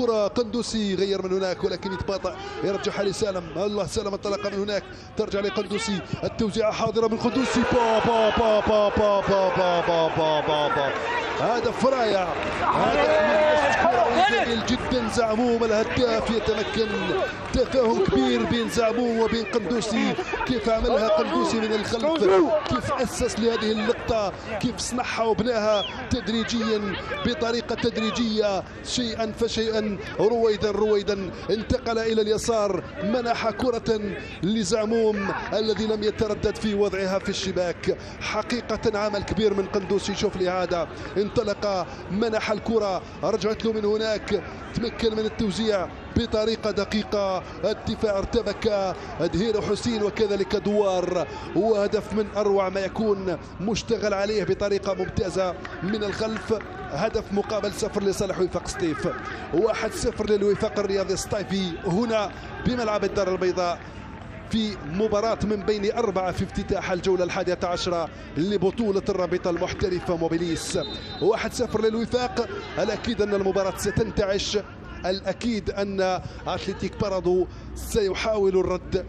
كرة قندوسي غير من هناك ولكن يتباطأ يرجعها لسالم. الله سالم انطلق من هناك ترجع لقندوسي. التوزيعة حاضرة من قندوسي. با با با با با با با با با با با هدف رائع. هدف جميل جدا. زعموم الهداف يتمكن تفاهم كبير بين زعموم وبين قندوسي. كيف عملها قندوسي من الخلف، كيف أسس لهذه اللقطة، كيف صنعها وبناها تدريجيا بطريقة تدريجية شيئا فشيئا رويدا انتقل إلى اليسار، منح كرة لزعموم الذي لم يتردد في وضعها في الشباك. حقيقة عمل كبير من قندوسي. شوف لهذا انطلق منح الكرة رجعت له من هناك، تمكن من التوزيع بطريقة دقيقة. الدفاع ارتبك دهير حسين وكذلك دوار، وهدف من أروع ما يكون مشتغل عليه بطريقة ممتازة من الخلف. هدف مقابل 0 لصالح وفاق سطيف. 1-0 للوفاق الرياضي السطيفي هنا بملعب الدار البيضاء في مباراة من بين 4 في افتتاح الجولة 11 لبطولة الرابطة المحترفة موبيليس. 1-0 للوفاق. الأكيد أن المباراة ستنتعش، الأكيد أن أتلتيك بارادو سيحاول الرد